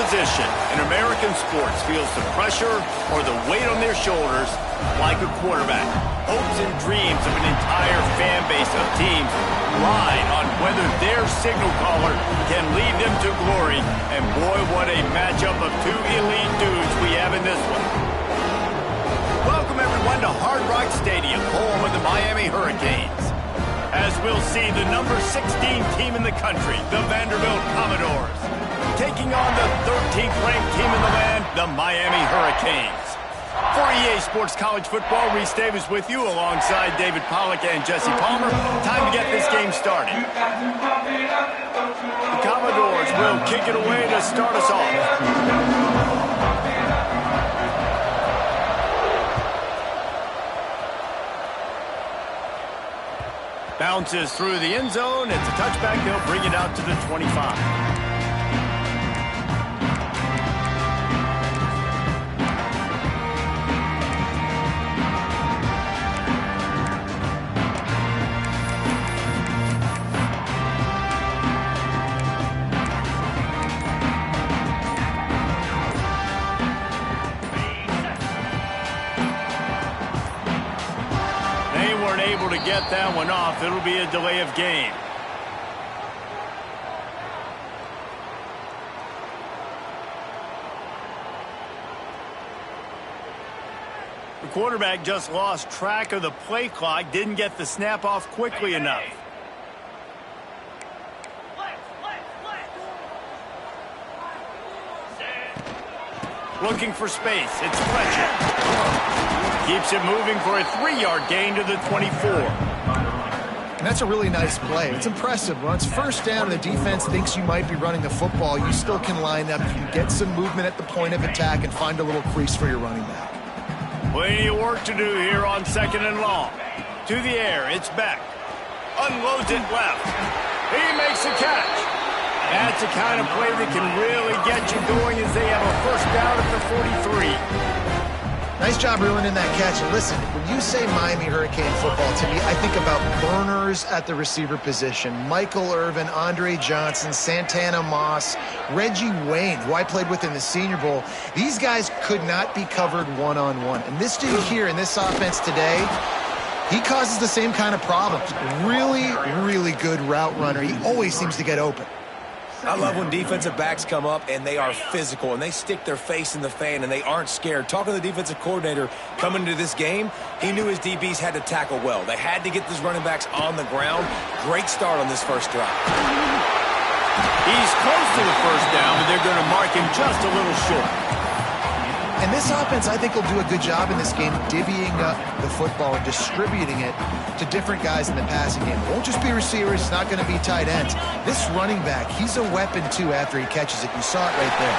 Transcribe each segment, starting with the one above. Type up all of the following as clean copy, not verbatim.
position in American sports feels the pressure or the weight on their shoulders like a quarterback. Hopes and dreams of an entire fan base of teams ride on whether their signal caller can lead them to glory. And boy, what a matchup of two elite dudes we have in this one. Welcome everyone to Hard Rock Stadium, home of the Miami Hurricanes. As we'll see the number 16 team in the country, the Vanderbilt Commodores, taking on the 13th ranked team in the land, the Miami Hurricanes. For EA Sports College Football, Reese Davis with you alongside David Pollack and Jesse Palmer. Time to get this game started. The Commodores will kick it away to start us off. Bounces through the end zone. It's a touchback. They'll bring it out to the 25. Able to get that one off. It'll be a delay of game. The quarterback just lost track of the play clock, didn't get the snap off quickly enough. Looking for space. It's Fletcher. Keeps it moving for a 3-yard gain to the 24. And that's a really nice play. It's impressive. When it's first down and the defense thinks you might be running the football, you still can line up. You can get some movement at the point of attack and find a little crease for your running back. Plenty of work to do here on 2nd and long. To the air, it's Beck. Unloads it left. He makes a catch. That's the kind of play that can really get you going as they have a first down at the 43. Nice job reeling in that catch. And listen, when you say Miami Hurricane football, to me, I think about burners at the receiver position. Michael Irvin, Andre Johnson, Santana Moss, Reggie Wayne, who I played with in the Senior Bowl. These guys could not be covered one-on-one. And this dude here in this offense today, he causes the same kind of problems. Really, really good route runner. He always seems to get open. I love when defensive backs come up and they are physical and they stick their face in the fan and they aren't scared. Talking to the defensive coordinator coming into this game, he knew his DBs had to tackle well. They had to get these running backs on the ground. Great start on this first drive. He's close to the first down, but they're going to mark him just a little short. And this offense, I think, will do a good job in this game divvying up the football and distributing it to different guys in the passing game. It won't just be receivers. It's not going to be tight ends. This running back, he's a weapon, too, after he catches it. You saw it right there.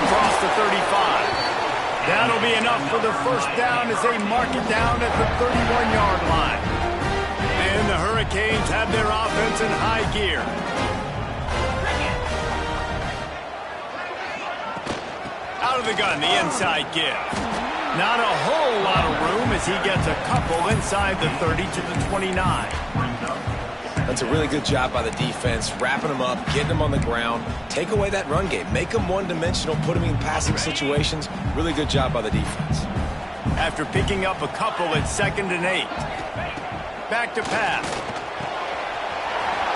Across the 35. That'll be enough for the first down as they mark it down at the 31-yard line. And the Hurricanes have their offense in high gear. Out of the gun, the inside give. Not a whole lot of room as he gets a couple inside the 30 to the 29. That's a really good job by the defense, wrapping them up, getting them on the ground, take away that run game, make them one-dimensional, put them in passing situations. Really good job by the defense. After picking up a couple at 2nd and 8. Back to pass.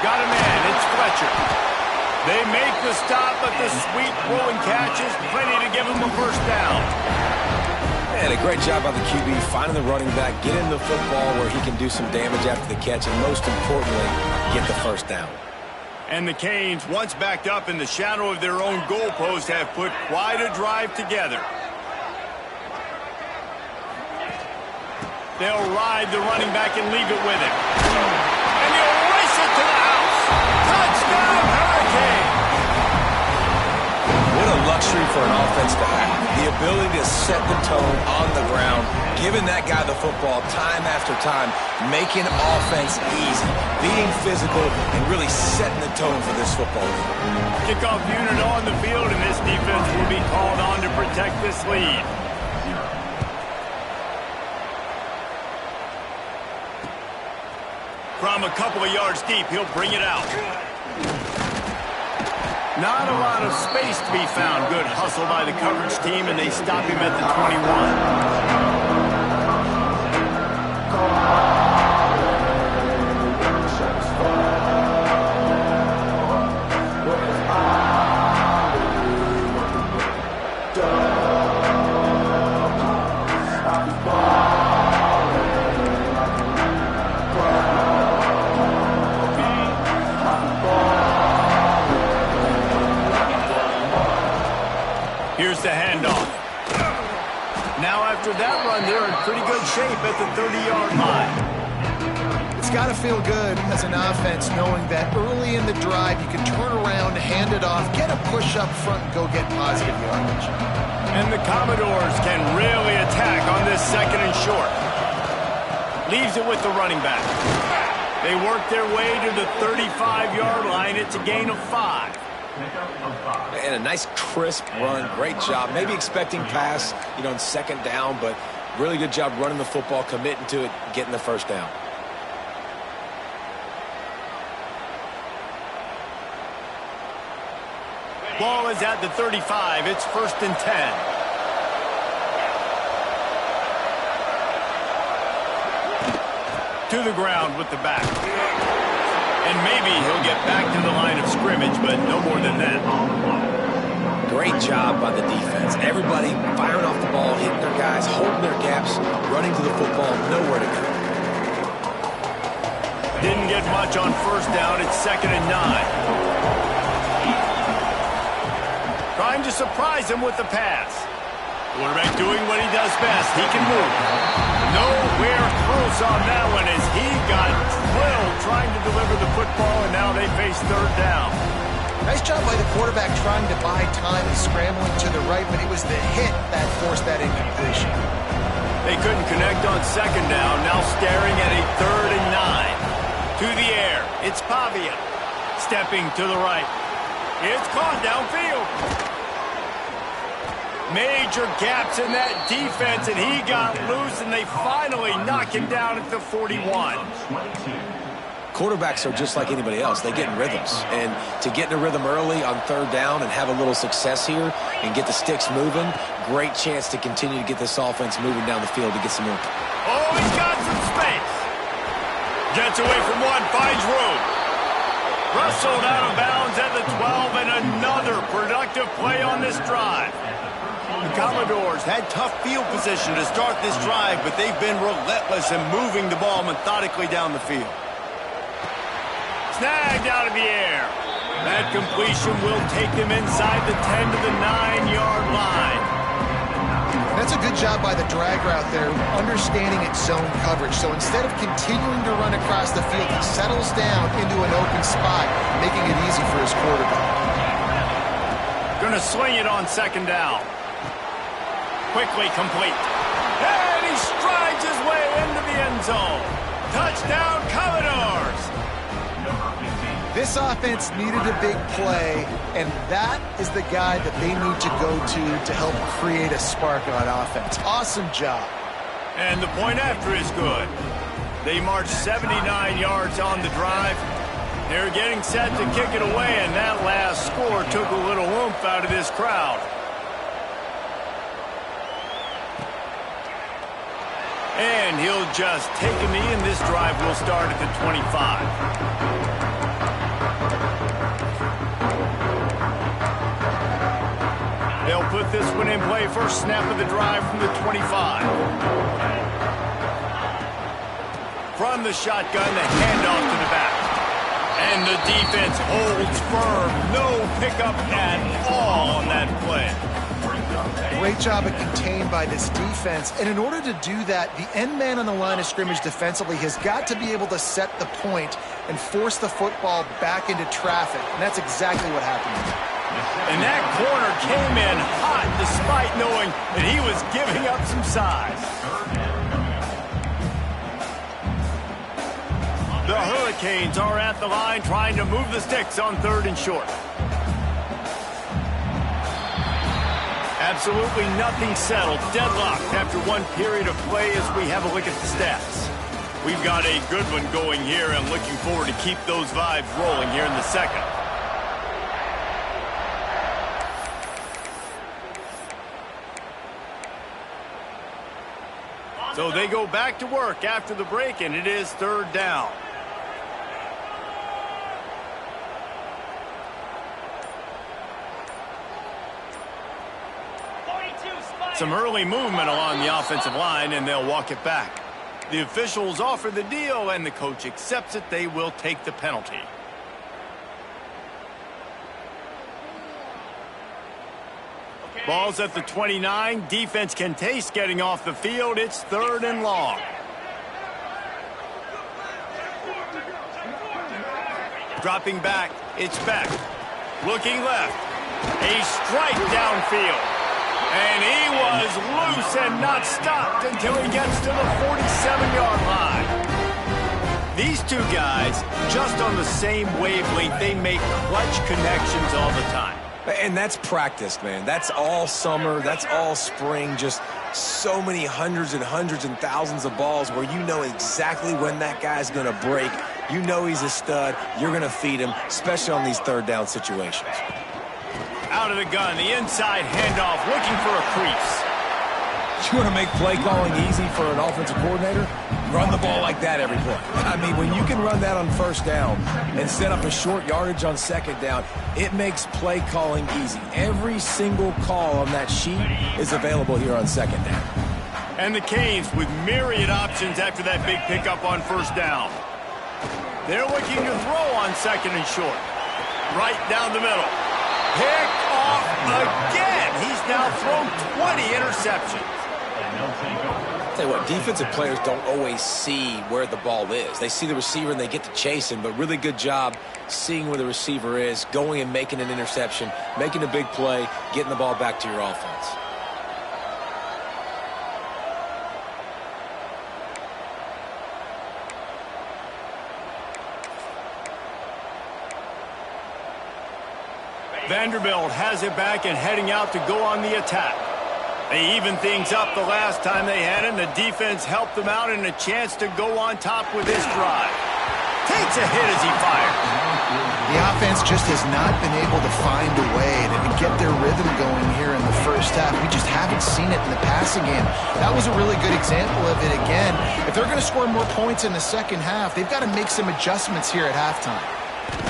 Got him in. It's Fletcher. They make the stop, but the sweet rolling catch is plenty to give him a first down. And a great job by the QB finding the running back, get him the football where he can do some damage after the catch, and most importantly, get the first down. And the Canes, once backed up in the shadow of their own goalpost, have put quite a drive together. They'll ride the running back and leave it with him. And he'll race it to the house. Touchdown, Hurricane! What a luxury for an offense to have. The ability to set the tone on the ground, giving that guy the football time after time, making offense easy, being physical, and really setting the tone for this football game. Kickoff unit on the field, and this defense will be called on to protect this lead. From a couple of yards deep, he'll bring it out. Not a lot of space to be found. Good hustle by the coverage team, and they stop him at the 21. Here's the handoff. Now after that run, they're in pretty good shape at the 30-yard line. It's got to feel good as an offense knowing that early in the drive you can turn around, hand it off, get a push up front, and go get positive yardage. And the Commodores can really attack on this second and short. Leaves it with the running back. They work their way to the 35-yard line. It's a gain of 5. And a nice crisp run. Great job. Maybe expecting pass, in second down, but really good job running the football, committing to it, getting the first down. Ball is at the 35. It's 1st and 10. To the ground with the back. And maybe he'll get back to the line of scrimmage, but no more than that. Great job by the defense. Everybody firing off the ball, hitting their guys, holding their gaps, running to the football, nowhere to go. Didn't get much on first down. It's 2nd and 9. Trying to surprise him with the pass. Quarterback doing what he does best. He can move. Nowhere close on that one as he got drilled trying to deliver the football, and now they face 3rd down. Nice job by the quarterback trying to buy time and scrambling to the right, but it was the hit that forced that incompletion. They couldn't connect on 2nd down, now staring at a 3rd and 9. To the air, it's Pavia. Stepping to the right. It's caught downfield. Major gaps in that defense, and he got loose, and they finally knock him down at the 41. Quarterbacks are just like anybody else. They get in rhythms. And to get in a rhythm early on 3rd down and have a little success here and get the sticks moving, great chance to continue to get this offense moving down the field to get some more. Oh, he's got some space. Gets away from one, finds room. Rustled out of bounds at the 12, and another productive play on this drive. The Commodores had tough field position to start this drive, but they've been relentless in moving the ball methodically down the field. Snagged out of the air. That completion will take them inside the 10 to the 9-yard line. That's a good job by the drag route there, understanding its zone coverage. So instead of continuing to run across the field, he settles down into an open spot, making it easy for his quarterback. Gonna swing it on 2nd down. Quickly complete. And he strides his way into the end zone. Touchdown, Commodores! This offense needed a big play, and that is the guy that they need to go to help create a spark on offense. Awesome job. And the point after is good. They marched 79 yards on the drive. They're getting set to kick it away, and that last score took a little oomph out of this crowd. And he'll just take a knee, and this drive will start at the 25. They'll put this one in play. First snap of the drive from the 25. From the shotgun, the handoff to the back. And the defense holds firm. No pickup at all on that play. Great job of contained by this defense. And in order to do that, the end man on the line of scrimmage defensively has got to be able to set the point and force the football back into traffic. And that's exactly what happened. And that corner came in hot despite knowing that he was giving up some size. The Hurricanes are at the line trying to move the sticks on 3rd and short. Absolutely nothing settled. Deadlocked after one period of play as we have a look at the stats. We've got a good one going here. I'm looking forward to keep those vibes rolling here in the second. So they go back to work after the break, and it is third down. Some early movement along the offensive line, and they'll walk it back. The officials offer the deal, and the coach accepts it. They will take the penalty. Ball's at the 29. Defense can taste getting off the field. It's third and long. Dropping back. It's Beck. Looking left. A strike downfield. And he was loose and not stopped until he gets to the 47-yard line. These two guys, just on the same wavelength, they make clutch connections all the time. And that's practiced, man. That's all summer. That's all spring. Just so many hundreds and thousands of balls where you know exactly when that guy's going to break. You know he's a stud. You're going to feed him, especially on these third down situations. Out of the gun, the inside handoff, looking for a crease. You want to make play calling easy for an offensive coordinator? Run the ball like that every play. I mean, when you can run that on first down and set up a short yardage on second down, it makes play calling easy. Every single call on that sheet is available here on second down. And the Canes with myriad options after that big pickup on first down. They're looking to throw on second and short. Right down the middle. Picked off again. He's now thrown 20 interceptions. Tell you what, defensive players don't always see where the ball is. They see the receiver and they get to chase him, but really good job seeing where the receiver is, going and making an interception, making a big play, getting the ball back to your offense. Vanderbilt has it back and heading out to go on the attack. They evened things up the last time they had him. The defense helped them out and a chance to go on top with this drive. Takes a hit as he fires. The offense just has not been able to find a way to get their rhythm going here in the first half. We just haven't seen it in the passing game. That was a really good example of it again. If they're going to score more points in the second half, they've got to make some adjustments here at halftime.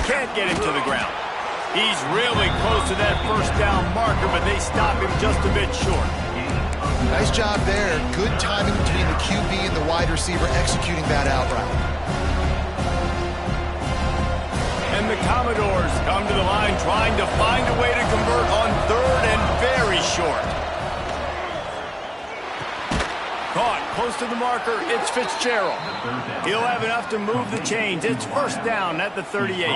Can't get him to the ground. He's really close to that first down marker, but they stop him just a bit short. Nice job there. Good timing between the QB and the wide receiver executing that out route. And the Commodores come to the line trying to find a way to convert on third and very short. Caught close to the marker. It's Fitzgerald. He'll have enough to move the chains. It's first down at the 38.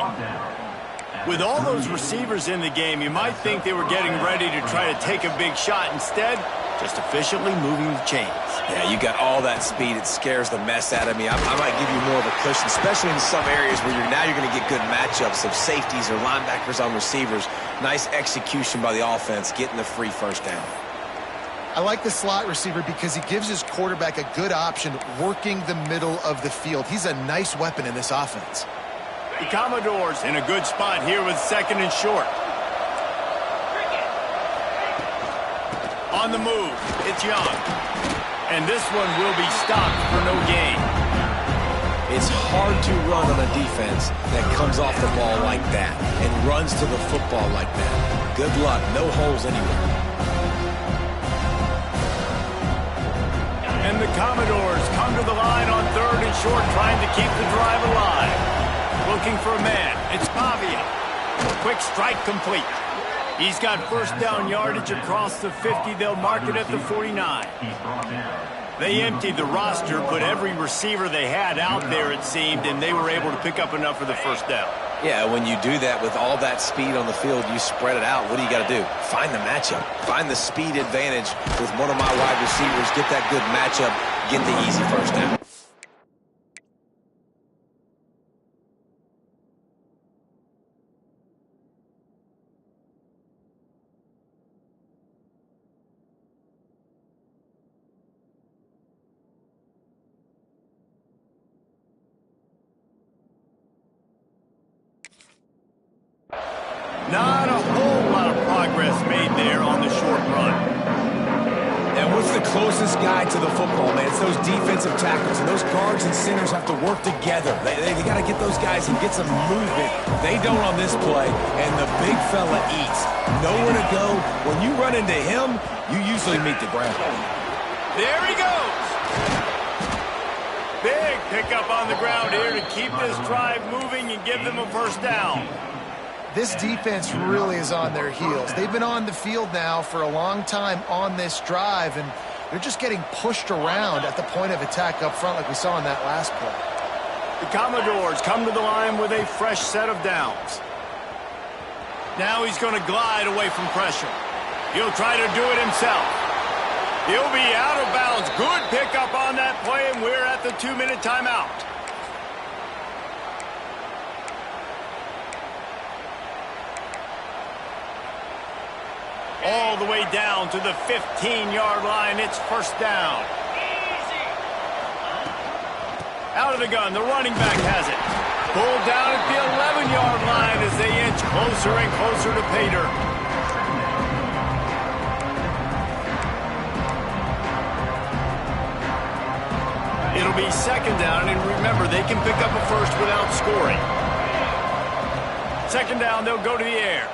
With all those receivers in the game, you might think they were getting ready to try to take a big shot. Instead, just efficiently moving the chains. Yeah, you got all that speed. It scares the mess out of me. I might give you more of a cushion, especially in some areas where you're going to get good matchups of safeties or linebackers on receivers. Nice execution by the offense, getting the free first down. I like the slot receiver because he gives his quarterback a good option working the middle of the field. He's a nice weapon in this offense. The Commodores in a good spot here with second and short. On the move, it's Young. And this one will be stopped for no gain. It's hard to run on a defense that comes off the ball like that and runs to the football like that. Good luck, no holes anywhere. And the Commodores come to the line on third and short, trying to keep the drive alive. Looking for a man. It's Pavia. Quick strike complete. He's got first down yardage across the 50. They'll mark it at the 49. They emptied the roster, put every receiver they had out there, it seemed, and they were able to pick up enough for the first down. Yeah, when you do that with all that speed on the field, you spread it out. What do you got to do? Find the matchup. Find the speed advantage with one of my wide receivers. Get that good matchup. Get the easy first down. Not a whole lot of progress made there on the short run. And what's the closest guy to the football, man. It's those defensive tackles, and those guards and centers have to work together. They got to get those guys and get some movement. They don't on this play, and the big fella eats. Nowhere to go. When you run into him, you usually meet the ground. There he goes. Big pickup on the ground here to keep this drive moving and give them a first down. This defense really is on their heels. They've been on the field now for a long time on this drive, and they're just getting pushed around at the point of attack up front like we saw in that last play. The Commodores come to the line with a fresh set of downs. Now he's going to glide away from pressure. He'll try to do it himself. He'll be out of bounds. Good pickup on that play, and we're at the 2-minute timeout. All the way down to the 15-yard line. It's first down. Out of the gun, the running back has it. Pulled down at the 11-yard line as they inch closer and closer to pay dirt. It'll be second down, and remember, they can pick up a first without scoring. Second down, they'll go to the air.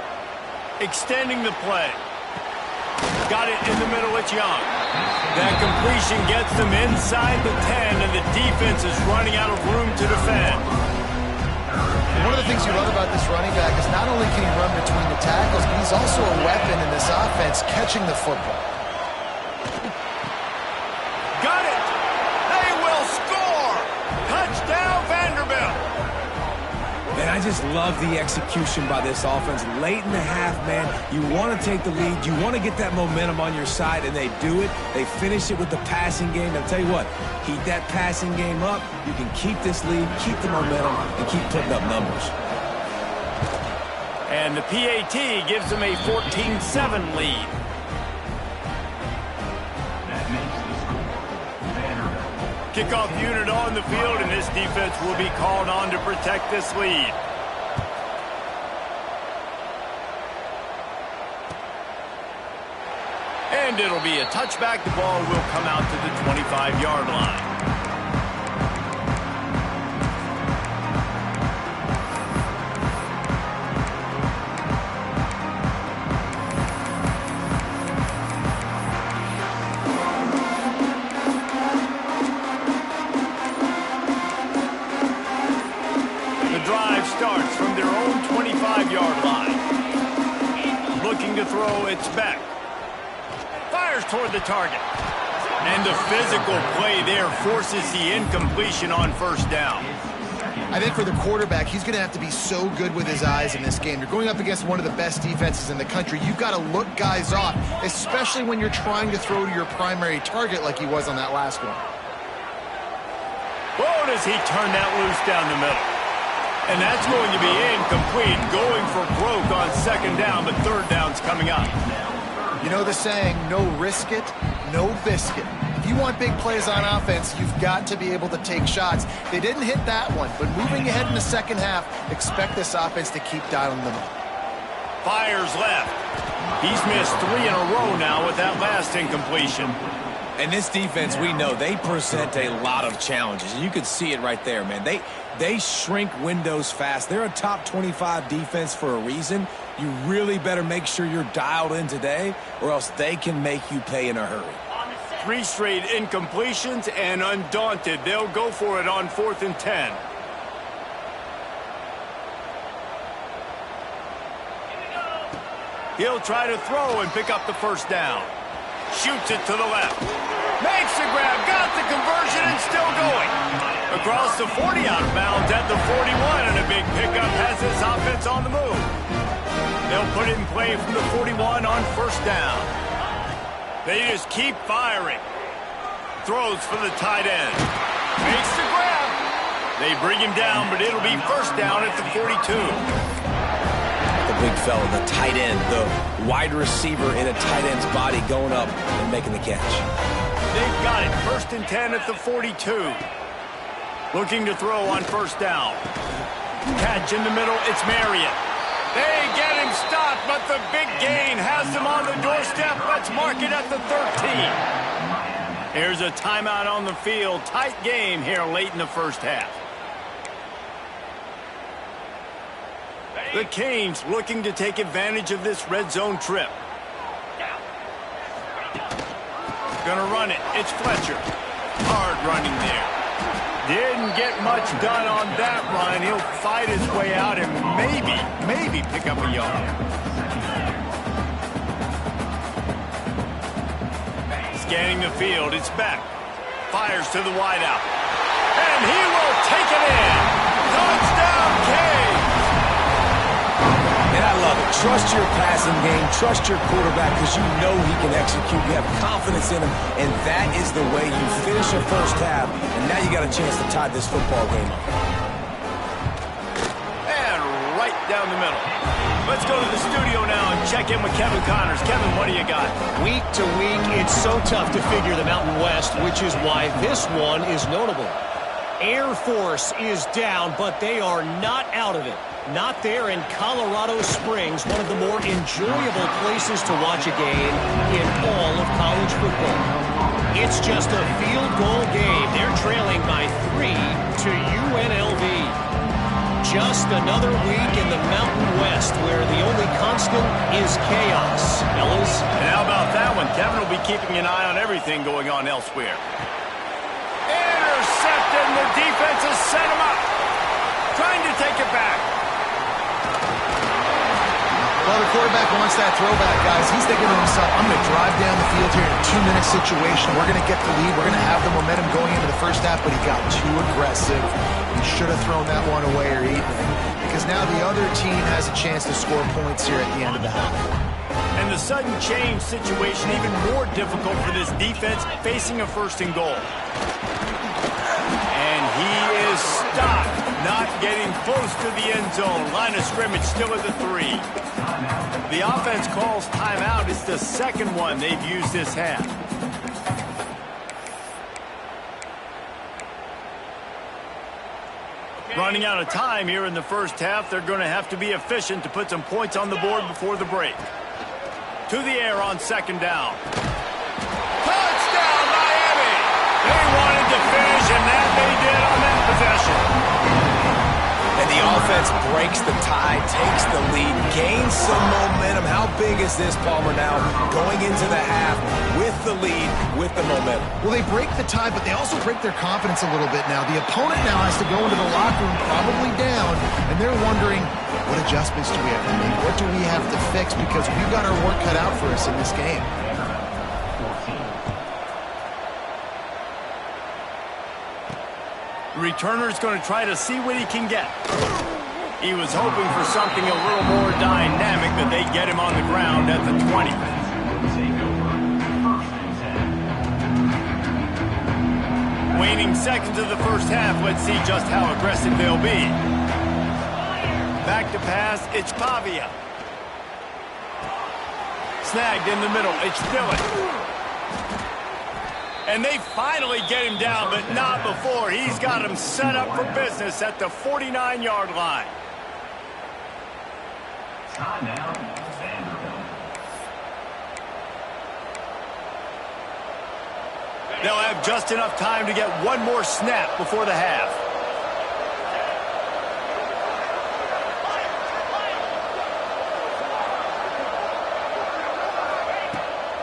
Extending the play. Got it in the middle, it's Young. That completion gets them inside the 10, and the defense is running out of room to defend. One of the things you love about this running back is not only can he run between the tackles, but he's also a weapon in this offense catching the football. Got it! They will score! Touchdown, Vanderbilt! And I just love the execution by this offense. Late in the half, man, you want to take the lead. You want to get that momentum on your side, and they do it. They finish it with the passing game. I'll tell you what, keep that passing game up. You can keep this lead, keep the momentum, and keep putting up numbers. And the PAT gives them a 14-7 lead. Kickoff unit on the field, and this defense will be called on to protect this lead. And it'll be a touchback. The ball will come out to the 25-yard line. Starts from their own 25-yard line. Looking to throw, it's back. Fires toward the target. And the physical play there forces the incompletion on first down. I think for the quarterback, he's going to have to be so good with his eyes in this game. You're going up against one of the best defenses in the country. You've got to look guys off, especially when you're trying to throw to your primary target like he was on that last one. Oh, does he turn that loose down the middle? And that's going to be incomplete, going for broke on second down, but third down's coming up. You know the saying, no risk it, no biscuit. If you want big plays on offense, you've got to be able to take shots. They didn't hit that one, but moving ahead in the second half, expect this offense to keep dialing them up. Fires left. He's missed 3 in a row now with that last incompletion. And this defense, we know, they present a lot of challenges. And you can see it right there, man. They shrink windows fast. They're a top 25 defense for a reason. You really better make sure you're dialed in today, or else they can make you pay in a hurry. 3 straight incompletions, and undaunted, they'll go for it on 4th and 10. He'll try to throw and pick up the first down. Shoots it to the left. Makes the grab, got the conversion, and still going. Across the 40, out of bounds at the 41, and a big pickup has this offense on the move. They'll put it in play from the 41 on first down. They just keep firing. Throws for the tight end. Makes the grab. They bring him down, but it'll be first down at the 42. The big fella, the tight end, the wide receiver in a tight end's body going up and making the catch. They've got it. 1st and 10 at the 42. Looking to throw on first down. Catch in the middle. It's Marriott. They get him stopped, but the big gain has them on the doorstep. Let's mark it at the 13. Here's a timeout on the field. Tight game here late in the first half. The Canes looking to take advantage of this red zone trip. Gonna run it. It's Fletcher. Hard running there. Didn't get much done on that run. He'll fight his way out and maybe pick up a yard. Scanning the field. It's Beck. Fires to the wideout. And he will take it in. Touchdown, Canes. And I love it. Trust your passing game. Trust your quarterback because you know he can execute. You have confidence in him, and that is the way you finish a first half, and now you got a chance to tie this football game up. And right down the middle. Let's go to the studio now and check in with Kevin Connors. Kevin, what do you got? Week to week, it's so tough to figure the Mountain West, which is why this one is notable. Air Force is down, but they are not out of it. Not there in Colorado Springs, one of the more enjoyable places to watch a game in all of college football. It's just a field goal game. They're trailing by 3 to UNLV. Just another week in the Mountain West where the only constant is chaos. Fellas? And how about that one? Kevin will be keeping an eye on everything going on elsewhere. Intercepted, and the defense has set him up. Trying to take it back. Well, the quarterback wants that throwback, guys. He's thinking to himself, I'm going to drive down the field here in a 2-minute situation. We're going to get the lead. We're going to have the momentum going into the first half, but he got too aggressive. He should have thrown that one away or eaten it, because now the other team has a chance to score points here at the end of the half. And the sudden change situation even more difficult for this defense facing a first and goal. And he is stopped, not getting close to the end zone. Line of scrimmage still at the 3. The offense calls timeout. It's the second one they've used this half. Running out of time here in the first half. They're going to have to be efficient to put some points on the board before the break. To the air on second down. Touchdown, Miami! They wanted to finish, and that they did on that possession. And the offense breaks the tie, takes the lead, gains some momentum. How big is this, Palmer, now going into the half with the lead, with the momentum? Well, they break the tie, but they also break their confidence a little bit now. The opponent now has to go into the locker room probably down, and they're wondering, what adjustments do we have to make? What do we have to fix? Because we've got our work cut out for us in this game. Returner's going to try to see what he can get. He was hoping for something a little more dynamic, but they get him on the ground at the 20. Waning seconds of the first half. Let's see just how aggressive they'll be. Back to pass. It's Pavia. Snagged in the middle. It's Dillon. And they finally get him down, but not before. He's got him set up for business at the 49-yard line. They'll have just enough time to get one more snap before the half.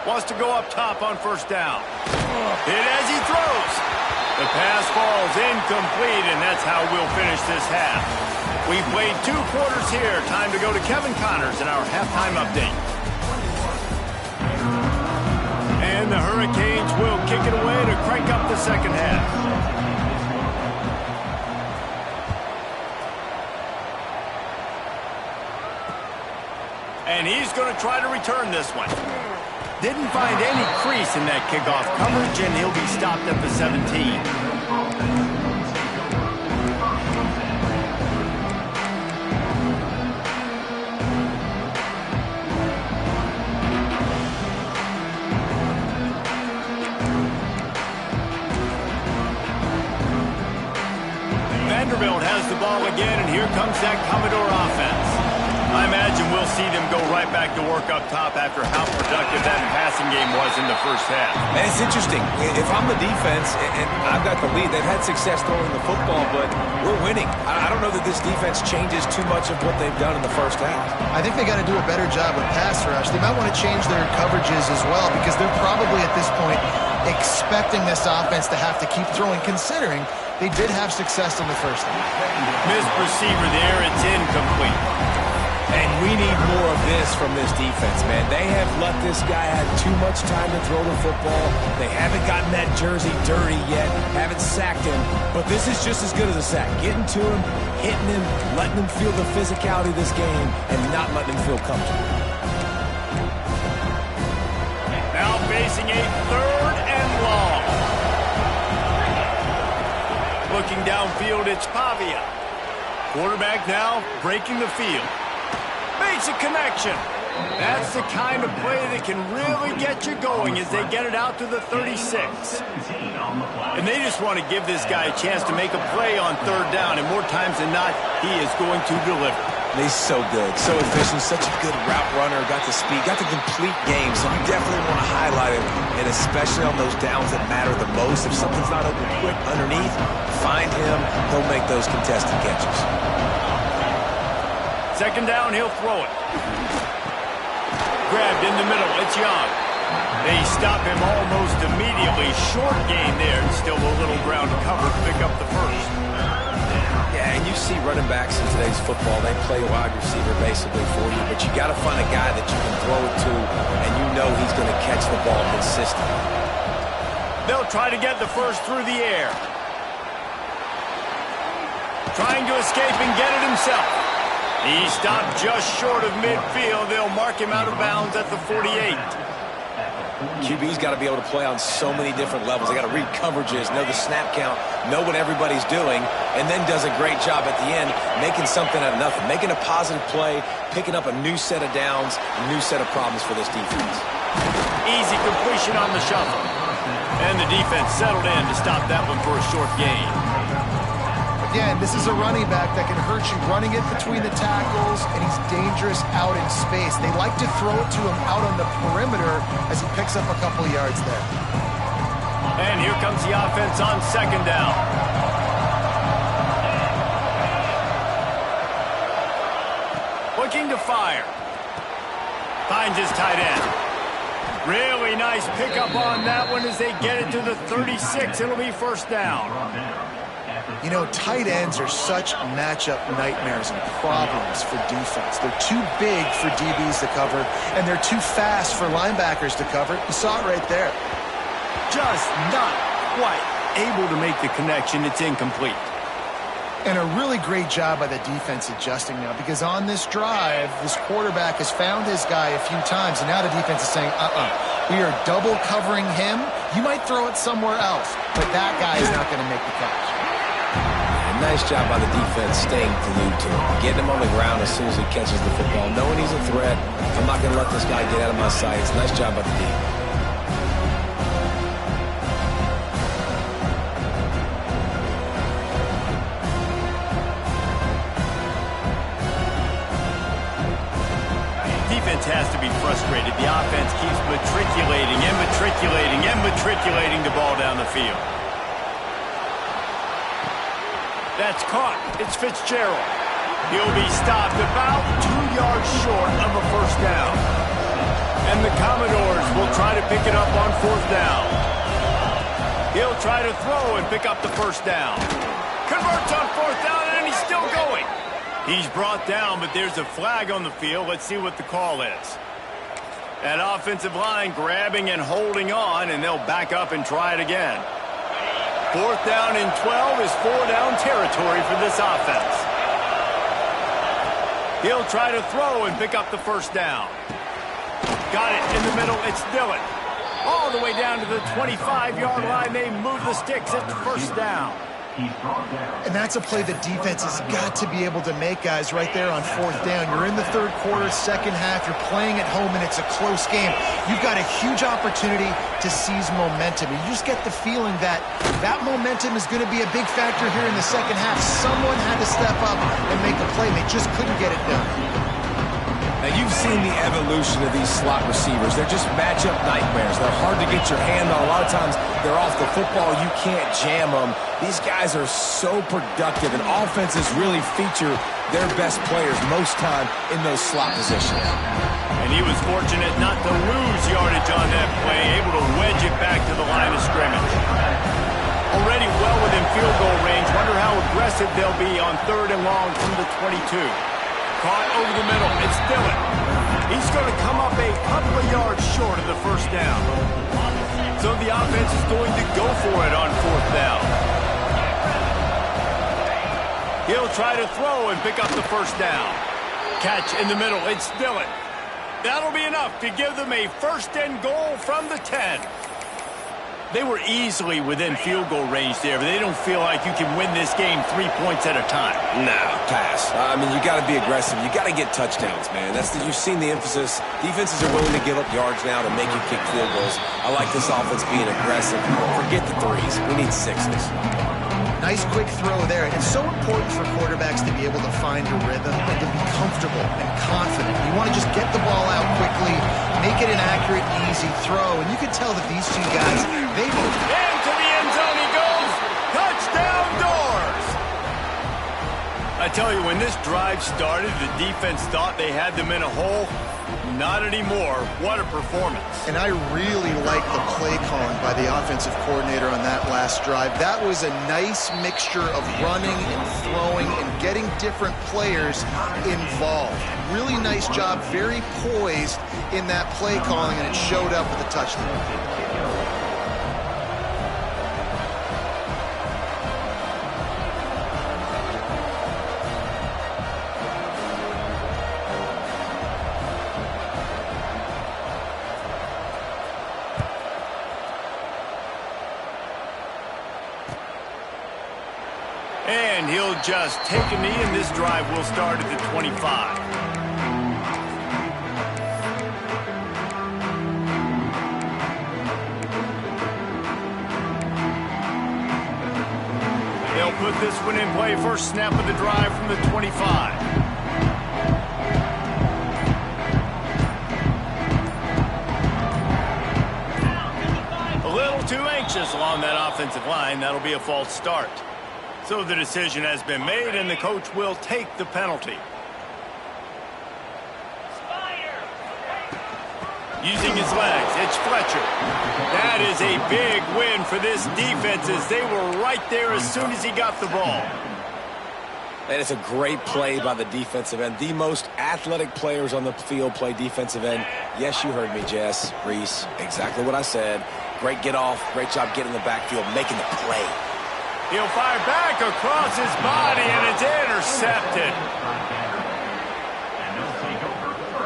Wants to go up top on first down. Hit as he throws. The pass falls incomplete, and that's how we'll finish this half. We've played 2 quarters here. Time to go to Kevin Connors in our halftime update. And the Hurricanes will kick it away to crank up the second half. And he's going to try to return this one. Didn't find any crease in that kickoff coverage, and he'll be stopped at the 17. Vanderbilt has the ball again, and here comes that Commodore offense. I imagine we'll see them go right back to work up top after how productive that passing game was in the first half. And it's interesting. If I'm the defense and I've got the lead, they've had success throwing the football, but we're winning. I don't know that this defense changes too much of what they've done in the first half. I think they got to do a better job with pass rush. They might want to change their coverages as well because they're probably at this point expecting this offense to have to keep throwing, considering they did have success in the first half. Missed receiver there. It's incomplete. And we need more of this from this defense, man. They have let this guy have too much time to throw the football. They haven't gotten that jersey dirty yet, haven't sacked him. But this is just as good as a sack. Getting to him, hitting him, letting him feel the physicality of this game, and not letting him feel comfortable. Now facing a 3rd and long. Looking downfield, it's Pavia. Quarterback now breaking the field. Makes a connection. That's the kind of play that can really get you going as they get it out to the 36. And they just want to give this guy a chance to make a play on 3rd down, and more times than not, he is going to deliver. He's so good, so efficient, such a good route runner, got the speed, got the complete game, so you definitely want to highlight him, and especially on those downs that matter the most. If something's not open quick underneath, find him, he'll make those contested catches. 2nd down, he'll throw it. Grabbed in the middle, it's Young. They stop him almost immediately. Short gain there, and still a little ground to cover to pick up the first. Yeah, and you see running backs in today's football, they play wide receiver basically for you, but you got to find a guy that you can throw it to, and you know he's going to catch the ball consistently. They'll try to get the first through the air. Trying to escape and get it himself. He stopped just short of midfield. They'll mark him out of bounds at the 48. QB's got to be able to play on so many different levels. They got to read coverages, know the snap count, know what everybody's doing, and then does a great job at the end making something out of nothing, making a positive play, picking up a new set of downs, a new set of problems for this defense. Easy completion on the shuffle. And the defense settled in to stop that one for a short gain. Again, this is a running back that can hurt you running it between the tackles, and he's dangerous out in space. They like to throw it to him out on the perimeter as he picks up a couple of yards there. And here comes the offense on 2nd down. Looking to fire. Finds his tight end. Really nice pickup on that one as they get it to the 36. It'll be 1st down. You know, tight ends are such matchup nightmares and problems for defense. They're too big for DBs to cover, and they're too fast for linebackers to cover. You saw it right there. Just not quite able to make the connection. It's incomplete. And a really great job by the defense adjusting now, because on this drive, this quarterback has found his guy a few times, and now the defense is saying, we are double covering him. You might throw it somewhere else, but that guy is not going to make the catch. Nice job by the defense staying glued to him, getting him on the ground as soon as he catches the football, knowing he's a threat. I'm not going to let this guy get out of my sights. Nice job by the defense. Defense has to be frustrated. The offense keeps matriculating and matriculating and matriculating the ball down the field. That's caught. It's Fitzgerald. He'll be stopped about 2 yards short of a 1st down. And the Commodores will try to pick it up on 4th down. He'll try to throw and pick up the 1st down. Converts on 4th down, and he's still going. He's brought down, but there's a flag on the field. Let's see what the call is. That offensive line grabbing and holding on, and they'll back up and try it again. 4th down and 12 is 4-down territory for this offense. He'll try to throw and pick up the 1st down. Got it in the middle. It's Dillon. All the way down to the 25-yard line. They move the sticks at the 1st down. And that's a play the defense has got to be able to make, guys, right there on 4th down. You're in the 3rd quarter, 2nd half. You're playing at home, and it's a close game. You've got a huge opportunity to seize momentum. You just get the feeling that that momentum is going to be a big factor here in the 2nd half. Someone had to step up and make a play. They just couldn't get it done. Now, you've seen the evolution of these slot receivers. They're just matchup nightmares. They're hard to get your hand on. A lot of times, they're off the football. You can't jam them. These guys are so productive, and offenses really feature their best players most time in those slot positions. And he was fortunate not to lose yardage on that play, able to wedge it back to the line of scrimmage. Already well within field goal range. Wonder how aggressive they'll be on 3rd and long from the 22. Caught over the middle. It's Dillon. He's going to come up a couple of yards short of the first down. So the offense is going to go for it on 4th down. He'll try to throw and pick up the first down. Catch in the middle. It's Dillon. That'll be enough to give them a 1st and goal from the 10. They were easily within field goal range there, but they don't feel like you can win this game 3 points at a time. No, pass. I mean, you got to be aggressive. You got to get touchdowns, man. You've seen the emphasis. Defenses are willing to give up yards now to make you kick field goals. I like this offense being aggressive. Forget the 3s. We need 6s. Nice quick throw there. It's so important for quarterbacks to be able to find a rhythm and to be comfortable and confident. You want to just get the ball out quickly, make it an accurate and easy throw. And you can tell that these two guys, they move. Into the end zone he goes. Touchdown Doors. I tell you, when this drive started, the defense thought they had them in a hole. Not anymore. What a performance. And I really like the play calling by the offensive coordinator on that last drive. That was a nice mixture of running and throwing and getting different players involved. Really nice job, very poised in that play calling, and it showed up with a touchdown. And he'll just take a knee, and this drive will start at the 25. They'll put this one in play. First snap of the drive from the 25. A little too anxious along that offensive line. That'll be a false start. So the decision has been made, and the coach will take the penalty. Using his legs, it's Fletcher. That is a big win for this defense, as they were right there as soon as he got the ball. And it's a great play by the defensive end. The most athletic players on the field play defensive end. Yes, you heard me, Jess, Reese. Exactly what I said. Great get off. Great job getting in the backfield, making the play. He'll fire back across his body, and it's intercepted.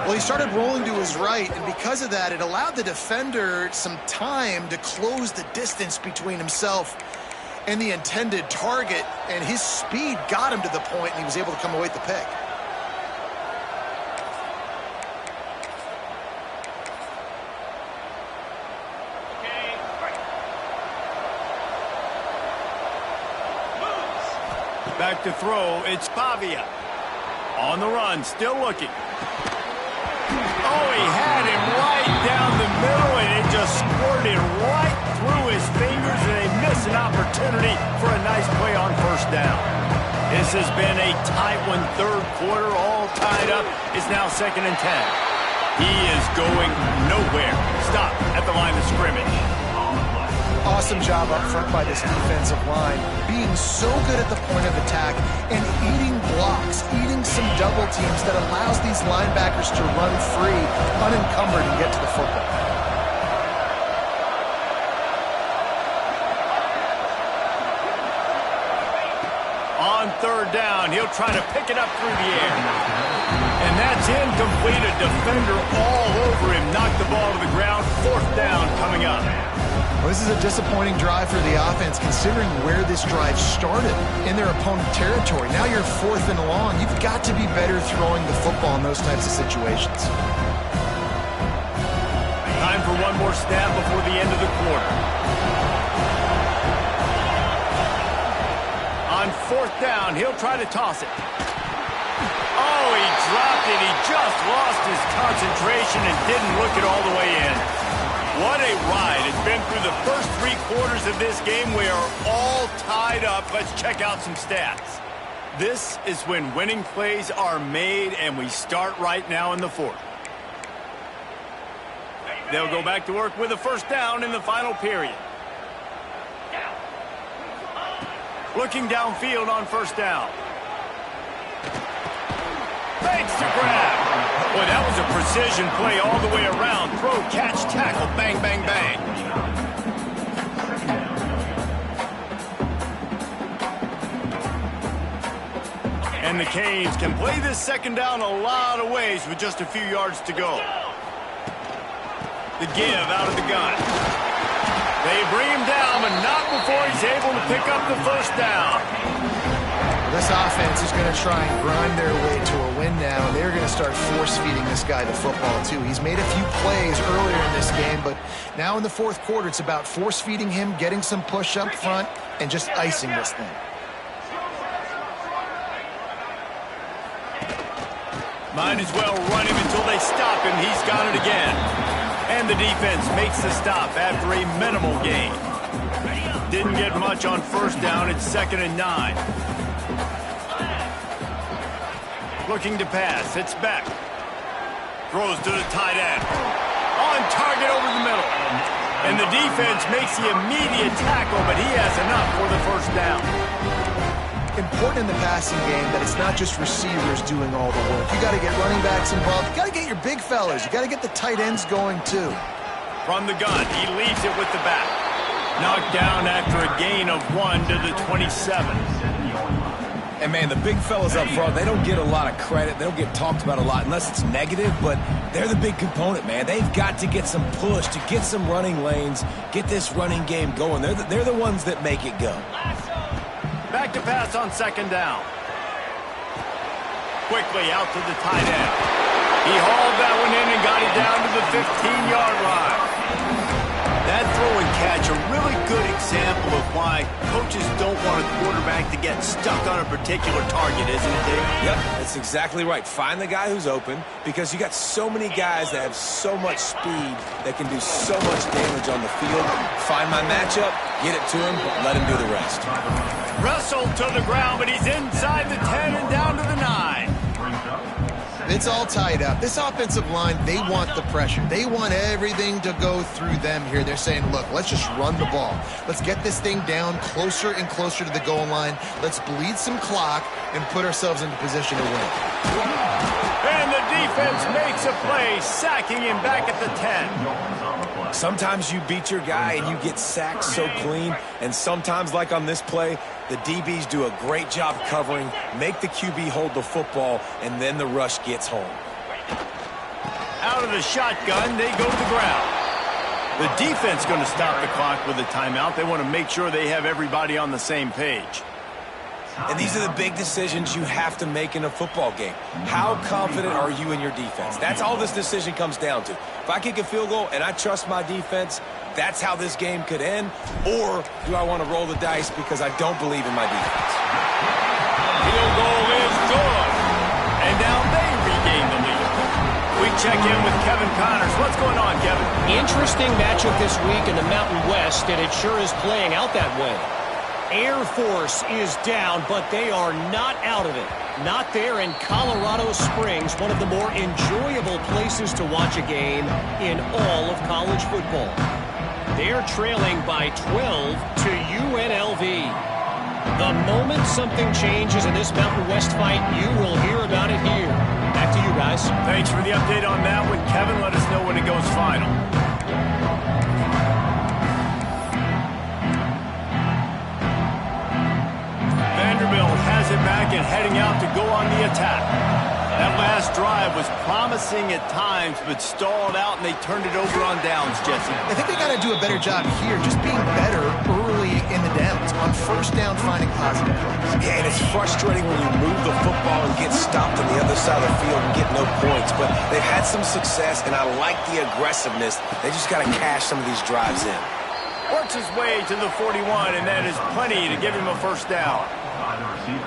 Well, he started rolling to his right, and because of that, it allowed the defender some time to close the distance between himself and the intended target, and his speed got him to the point, and he was able to come away with the pick. Back to throw, it's Pavia. On the run, still looking. Oh, he had him right down the middle, and it just squirted right through his fingers, and they missed an opportunity for a nice play on first down. This has been a tight one. Third quarter, all tied up. It's now 2nd and 10. He is going nowhere. Stop at the line of scrimmage. Awesome job up front by this defensive line, being so good at the point of attack and eating blocks, eating some double teams that allows these linebackers to run free, unencumbered, and get to the football. On 3rd down, he'll try to pick it up through the air. And that's incomplete. A defender all over him. Knocked the ball to the ground. 4th down coming up. Well, this is a disappointing drive for the offense, considering where this drive started in their opponent territory. Now you're 4th and long. You've got to be better throwing the football in those types of situations. Time for one more snap before the end of the quarter. On 4th down, he'll try to toss it. Oh, he dropped it. He just lost his concentration and didn't look it all the way in. What a ride. It's been through the first 3 quarters of this game. We are all tied up. Let's check out some stats. This is when winning plays are made, and we start right now in the 4th. They'll go back to work with a first down in the final period. Looking downfield on first down. Fakes to grab. Boy, that was a precision play all the way around. Throw, catch, tackle, bang, bang, bang. And the Canes can play this second down a lot of ways with just a few yards to go. The give out of the gun. They bring him down, but not before he's able to pick up the first down. This offense is going to try and grind their way to a win now. They're going to start force-feeding this guy the football, too. He's made a few plays earlier in this game, but now in the 4th quarter, it's about force-feeding him, getting some push up front, and just icing this thing. Might as well run him until they stop him. He's got it again. And the defense makes the stop after a minimal gain. Didn't get much on first down. It's 2nd and 9. Looking to pass. It's back. Throws to the tight end. On target over the middle. And the defense makes the immediate tackle, but he has enough for the first down. Important in the passing game that it's not just receivers doing all the work. You got to get running backs involved. You got to get your big fellas. You got to get the tight ends going too. From the gun, he leaves it with the back. Knocked down after a gain of 1 to the 27. And, man, the big fellas up front, they don't get a lot of credit. They don't get talked about a lot unless it's negative, but they're the big component, man. They've got to get some push, to get some running lanes, get this running game going. They're the ones that make it go. Back to pass on second down. Quickly out to the tight end. He hauled that one in and got it down to the 15-yard line. That throw and catch, a really good example of why coaches don't want a quarterback to get stuck on a particular target, isn't it, Dave? Yep, that's exactly right. Find the guy who's open, because you got so many guys that have so much speed that can do so much damage on the field. Find my matchup, get it to him, let him do the rest. Wrestled to the ground, but he's inside the 10 and down to the 9. It's all tied up. This offensive line, they want the pressure. They want everything to go through them here. They're saying, look, let's just run the ball. Let's get this thing down closer and closer to the goal line. Let's bleed some clock and put ourselves into position to win. And the defense makes a play, sacking him back at the 10. Sometimes you beat your guy and you get sacked so clean, and sometimes, like on this play, the DBs do a great job covering, make the QB hold the football, and then the rush gets home. Out of the shotgun, they go to the ground. The defense going to stop the clock with a timeout. They want to make sure they have everybody on the same page. And these are the big decisions you have to make in a football game. How confident are you in your defense? That's all this decision comes down to. If I kick a field goal and I trust my defense, that's how this game could end. Or do I want to roll the dice because I don't believe in my defense? Field goal is good. And now they regain the lead. We check in with Kevin Connors. What's going on, Kevin? Interesting matchup this week in the Mountain West, and it sure is playing out that way. Air Force is down, but they are not out of it. Not there in Colorado Springs, one of the more enjoyable places to watch a game in all of college football. They're trailing by 12 to UNLV. The moment something changes in this Mountain West fight, you will hear about it here. Back to you guys. Thanks for the update on that one, Kevin. Let us know when it goes final. Vanderbilt has it back and heading out to go on the attack. That last drive was promising at times, but stalled out, and they turned it over on downs, Jesse. I think they got to do a better job here, just being better early in the downs, on first down, finding positive plays. Yeah, and it's frustrating when you move the football and get stopped on the other side of the field and get no points, but they've had some success, and I like the aggressiveness. They just got to cash some of these drives in. Works his way to the 41, and that is plenty to give him a first down.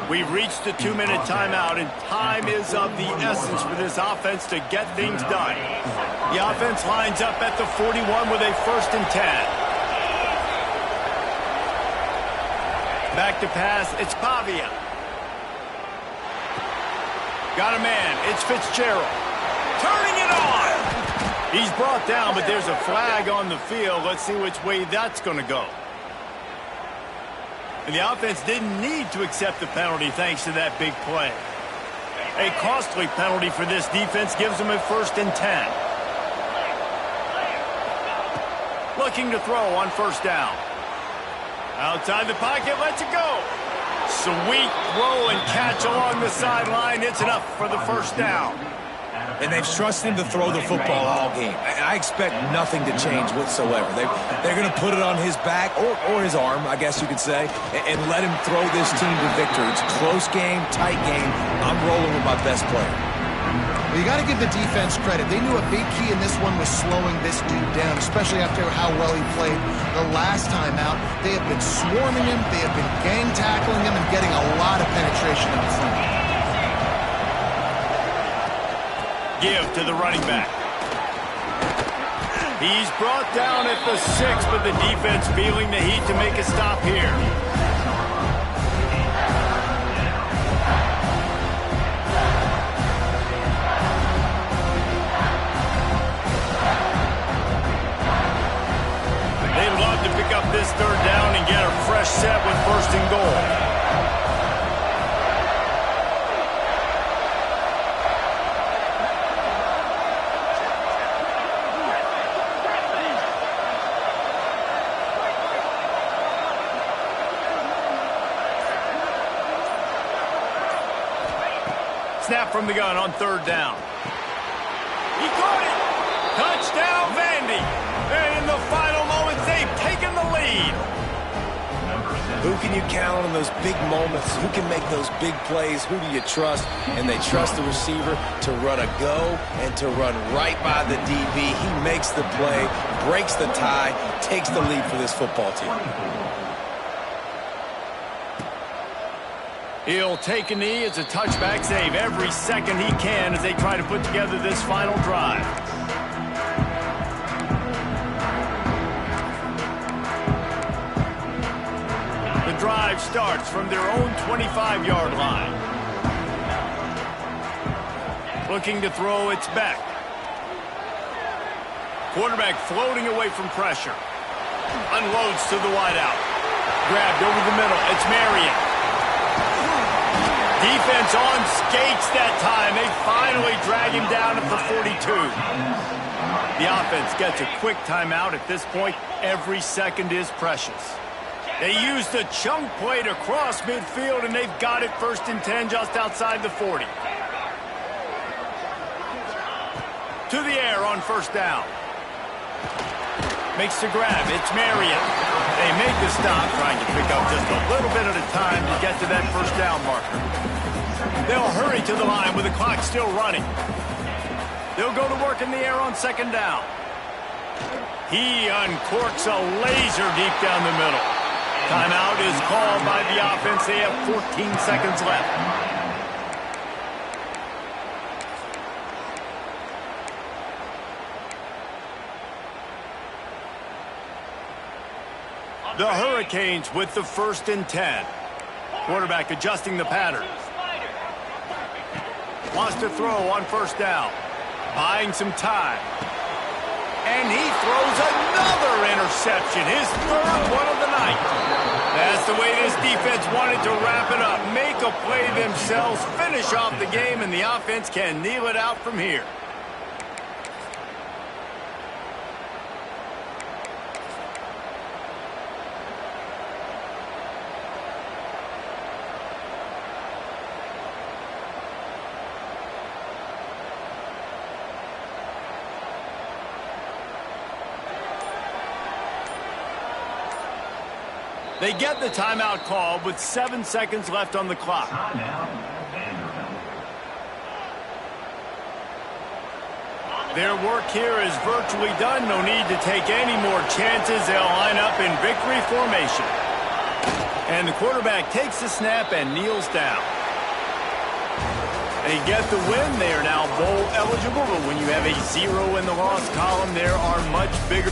We've reached the 2-minute timeout, and time is of the essence for this offense to get things done. The offense lines up at the 41 with a 1st and 10. Back to pass, it's Pavia. Got a man, it's Fitzgerald. Turning it on! He's brought down, but there's a flag on the field. Let's see which way that's going to go. And the offense didn't need to accept the penalty thanks to that big play. A costly penalty for this defense gives them a 1st and 10. Looking to throw on 1st down. Outside the pocket, lets it go. Sweet throw and catch along the sideline. It's enough for the 1st down. And they've trusted him to throw the football all game. I expect nothing to change whatsoever. They're going to put it on his back, or his arm, I guess you could say, and let him throw this team to victory. It's a close game, tight game. I'm rolling with my best player. Well, you got to give the defense credit. They knew a big key in this one was slowing this dude down, especially after how well he played the last time out. They have been swarming him. They have been gang tackling him and getting a lot of penetration in the front. Give to the running back. He's brought down at the 6, but the defense feeling the heat to make a stop here. They'd love to pick up this 3rd down and get a fresh set with 1st and goal. Snap from the gun on 3rd down. He caught it! Touchdown, Vandy! And in the final moments, they've taken the lead. Who can you count on in those big moments? Who can make those big plays? Who do you trust? And they trust the receiver to run a go and to run right by the DB. He makes the play, breaks the tie, takes the lead for this football team. He'll take a knee. It's a touchback save every second he can as they try to put together this final drive. The drive starts from their own 25-yard line. Looking to throw, it's Beck. Quarterback floating away from pressure. Unloads to the wideout. Grabbed over the middle. It's Marion. Defense on skates that time. They finally drag him down at the 42. The offense gets a quick timeout at this point. Every second is precious. They used a chunk play to cross midfield, and they've got it 1st and 10 just outside the 40. To the air on 1st down. Makes the grab. It's Marion. They make the stop, trying to pick up just a little bit at a time to get to that 1st down marker. They'll hurry to the line with the clock still running. They'll go to work in the air on 2nd down. He uncorks a laser deep down the middle. Timeout is called by the offense. They have 14 seconds left. The Hurricanes with the 1st and 10. Quarterback adjusting the pattern. Wants to throw on 1st down. Buying some time. And he throws another interception. His 3rd one of the night. That's the way this defense wanted to wrap it up. Make a play themselves, finish off the game, and the offense can kneel it out from here. They get the timeout call with 7 seconds left on the clock. Their work here is virtually done. No need to take any more chances. They'll line up in victory formation. And the quarterback takes the snap and kneels down. They get the win. They are now bowl eligible, but when you have a 0 in the loss column, there are much bigger